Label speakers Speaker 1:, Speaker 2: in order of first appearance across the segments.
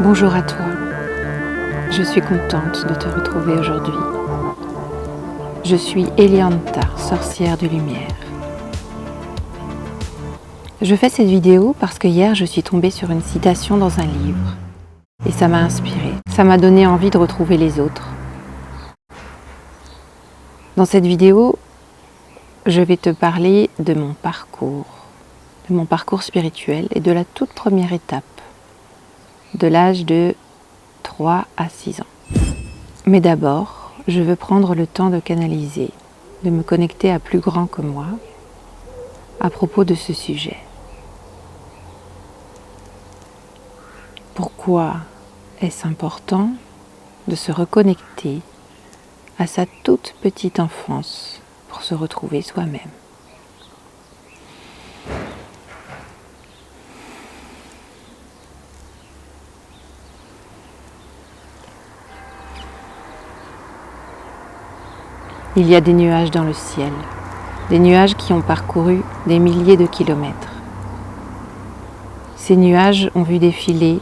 Speaker 1: Bonjour à toi, je suis contente de te retrouver aujourd'hui. Je suis Elianta, sorcière de lumière. Je fais cette vidéo parce que hier je suis tombée sur une citation dans un livre et ça m'a inspirée, ça m'a donné envie de retrouver les autres. Dans cette vidéo, je vais te parler de mon parcours spirituel et de la toute première étape, de l'âge de 3 à 6 ans. Mais d'abord, je veux prendre le temps de canaliser, de me connecter à plus grand que moi à propos de ce sujet. Pourquoi est-ce important de se reconnecter à sa toute petite enfance pour se retrouver soi-même ? Il y a des nuages dans le ciel, des nuages qui ont parcouru des milliers de kilomètres. Ces nuages ont vu défiler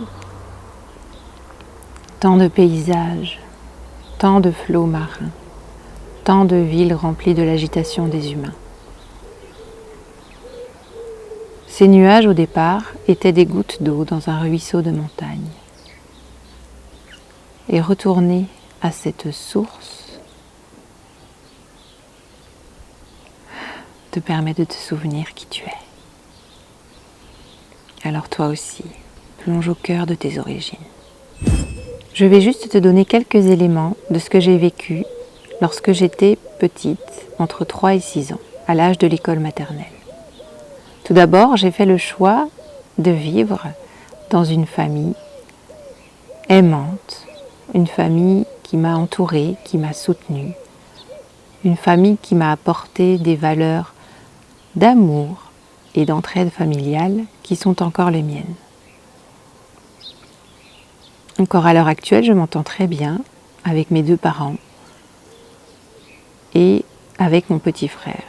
Speaker 1: tant de paysages, tant de flots marins, tant de villes remplies de l'agitation des humains. Ces nuages, au départ, étaient des gouttes d'eau dans un ruisseau de montagne. Et retourner à cette source te permet de te souvenir qui tu es. Alors toi aussi, plonge au cœur de tes origines. Je vais juste te donner quelques éléments de ce que j'ai vécu lorsque j'étais petite, entre 3 et 6 ans, à l'âge de l'école maternelle. Tout d'abord, j'ai fait le choix de vivre dans une famille aimante, une famille qui m'a entourée, qui m'a soutenue, une famille qui m'a apporté des valeurs d'amour et d'entraide familiale qui sont encore les miennes. Encore à l'heure actuelle, je m'entends très bien avec mes 2 parents et avec mon petit frère.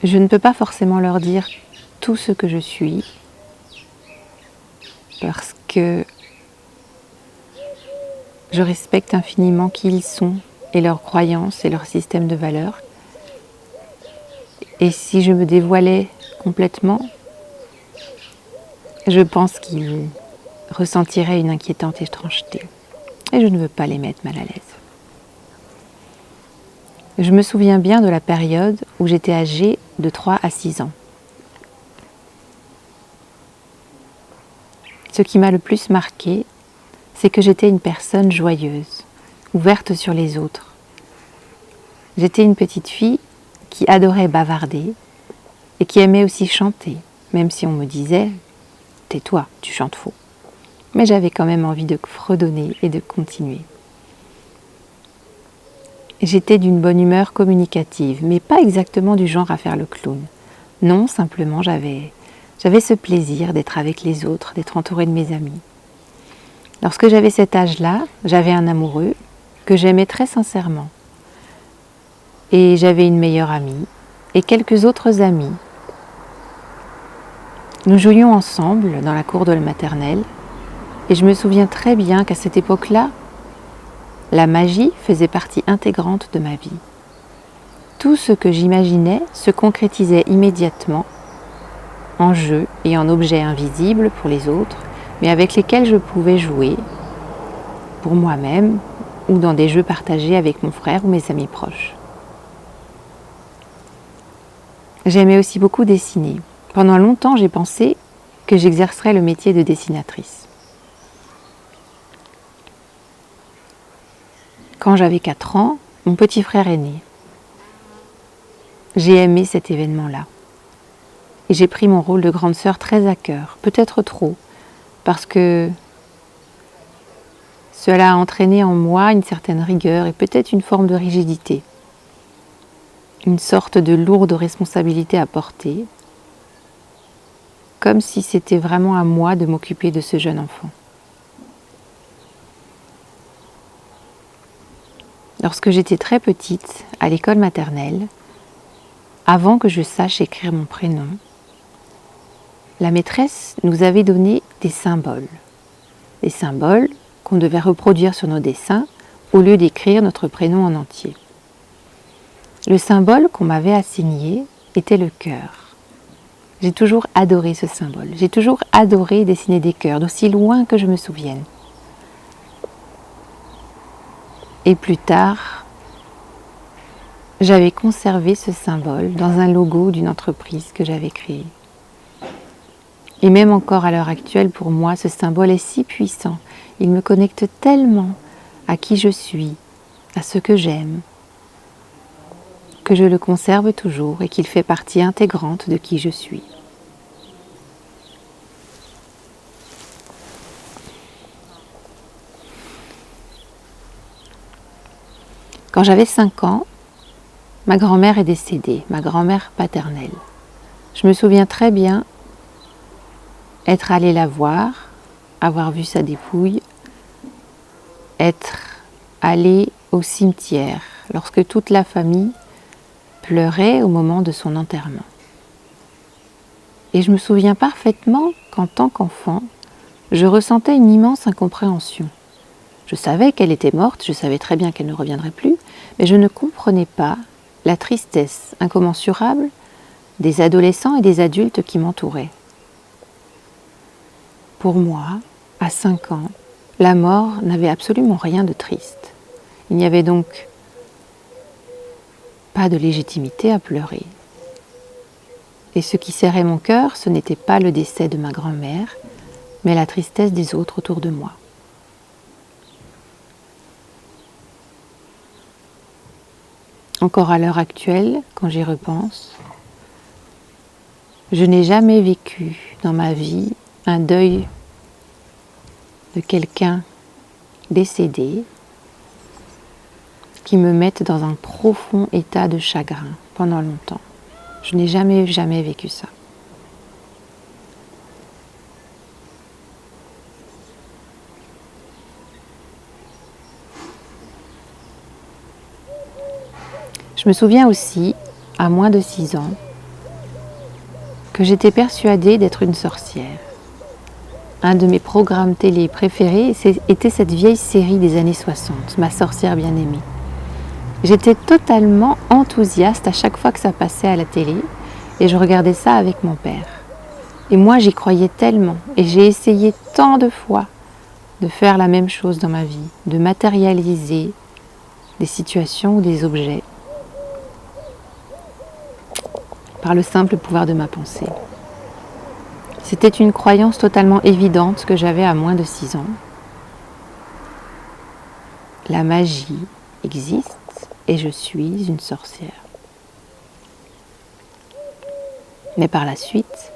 Speaker 1: Je ne peux pas forcément leur dire tout ce que je suis parce que je respecte infiniment qui ils sont et leurs croyances et leur système de valeurs. Et si je me dévoilais complètement, je pense qu'ils ressentiraient une inquiétante étrangeté. Et je ne veux pas les mettre mal à l'aise. Je me souviens bien de la période où j'étais âgée de 3 à 6 ans. Ce qui m'a le plus marqué, c'est que j'étais une personne joyeuse, ouverte sur les autres. J'étais une petite fille qui adorait bavarder et qui aimait aussi chanter, même si on me disait « tais-toi, tu chantes faux ». Mais j'avais quand même envie de fredonner et de continuer. J'étais d'une bonne humeur communicative, mais pas exactement du genre à faire le clown. Non, simplement j'avais ce plaisir d'être avec les autres, d'être entourée de mes amis. Lorsque j'avais cet âge-là, j'avais un amoureux que j'aimais très sincèrement. Et j'avais une meilleure amie et quelques autres amis. Nous jouions ensemble dans la cour de la maternelle et je me souviens très bien qu'à cette époque-là, la magie faisait partie intégrante de ma vie. Tout ce que j'imaginais se concrétisait immédiatement en jeux et en objets invisibles pour les autres, mais avec lesquels je pouvais jouer pour moi-même ou dans des jeux partagés avec mon frère ou mes amis proches. J'aimais aussi beaucoup dessiner. Pendant longtemps, j'ai pensé que j'exercerais le métier de dessinatrice. Quand j'avais 4 ans, mon petit frère est né. J'ai aimé cet événement-là. Et j'ai pris mon rôle de grande sœur très à cœur, peut-être trop, parce que cela a entraîné en moi une certaine rigueur et peut-être une forme de rigidité. Une sorte de lourde responsabilité à porter, comme si c'était vraiment à moi de m'occuper de ce jeune enfant. Lorsque j'étais très petite, à l'école maternelle, avant que je sache écrire mon prénom, la maîtresse nous avait donné des symboles qu'on devait reproduire sur nos dessins au lieu d'écrire notre prénom en entier. Le symbole qu'on m'avait assigné était le cœur. J'ai toujours adoré ce symbole. J'ai toujours adoré dessiner des cœurs, d'aussi loin que je me souvienne. Et plus tard, j'avais conservé ce symbole dans un logo d'une entreprise que j'avais créée. Et même encore à l'heure actuelle, pour moi, ce symbole est si puissant. Il me connecte tellement à qui je suis, à ce que j'aime, que je le conserve toujours et qu'il fait partie intégrante de qui je suis. Quand j'avais 5 ans, ma grand-mère est décédée, ma grand-mère paternelle. Je me souviens très bien être allée la voir, avoir vu sa dépouille, être allée au cimetière lorsque toute la famille pleurait au moment de son enterrement. Et je me souviens parfaitement qu'en tant qu'enfant, je ressentais une immense incompréhension. Je savais qu'elle était morte, je savais très bien qu'elle ne reviendrait plus, mais je ne comprenais pas la tristesse incommensurable des adolescents et des adultes qui m'entouraient. Pour moi, à 5 ans, la mort n'avait absolument rien de triste. Il n'y avait donc pas de légitimité à pleurer. Et ce qui serrait mon cœur, ce n'était pas le décès de ma grand-mère, mais la tristesse des autres autour de moi. Encore à l'heure actuelle, quand j'y repense, je n'ai jamais vécu dans ma vie un deuil de quelqu'un décédé qui me mette dans un profond état de chagrin pendant longtemps. Je n'ai jamais vécu ça. Je me souviens aussi, à moins de 6 ans, que j'étais persuadée d'être une sorcière. Un de mes programmes télé préférés était cette vieille série des années 60, Ma sorcière bien-aimée. J'étais totalement enthousiaste à chaque fois que ça passait à la télé et je regardais ça avec mon père. Et moi, j'y croyais tellement et j'ai essayé tant de fois de faire la même chose dans ma vie, de matérialiser des situations ou des objets par le simple pouvoir de ma pensée. C'était une croyance totalement évidente que j'avais à moins de 6 ans. La magie existe et je suis une sorcière. Mais par la suite,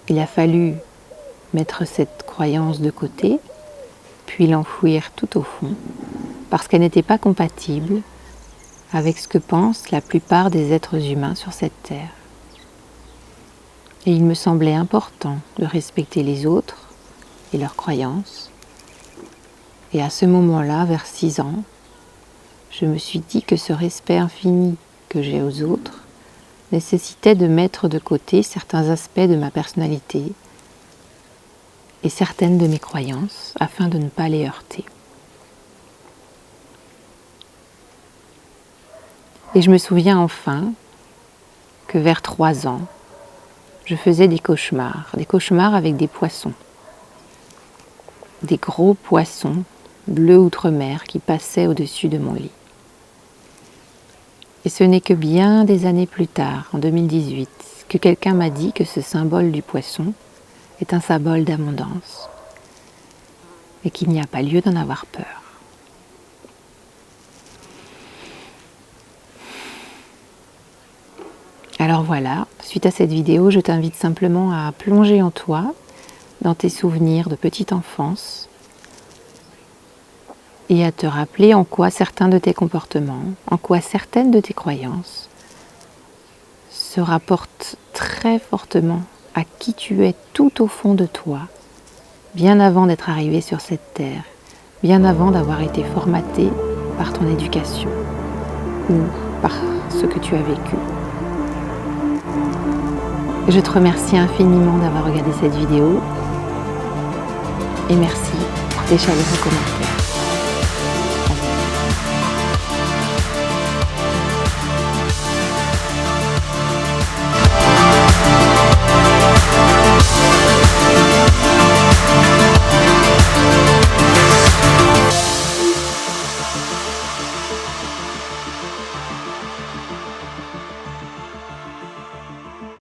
Speaker 1: il a fallu mettre cette croyance de côté, puis l'enfouir tout au fond, parce qu'elle n'était pas compatible avec ce que pensent la plupart des êtres humains sur cette terre. Et il me semblait important de respecter les autres et leurs croyances. Et à ce moment-là, vers 6 ans, je me suis dit que ce respect infini que j'ai aux autres nécessitait de mettre de côté certains aspects de ma personnalité et certaines de mes croyances afin de ne pas les heurter. Et je me souviens enfin que vers 3 ans, je faisais des cauchemars avec des poissons, des gros poissons bleus outre-mer qui passaient au-dessus de mon lit. Et ce n'est que bien des années plus tard, en 2018, que quelqu'un m'a dit que ce symbole du poisson est un symbole d'abondance et qu'il n'y a pas lieu d'en avoir peur. Alors voilà, suite à cette vidéo, je t'invite simplement à plonger en toi, dans tes souvenirs de petite enfance, et à te rappeler en quoi certains de tes comportements, en quoi certaines de tes croyances se rapportent très fortement à qui tu es tout au fond de toi, bien avant d'être arrivé sur cette terre, bien avant d'avoir été formaté par ton éducation ou par ce que tu as vécu. Je te remercie infiniment d'avoir regardé cette vidéo et merci pour tes chaleureux commentaires.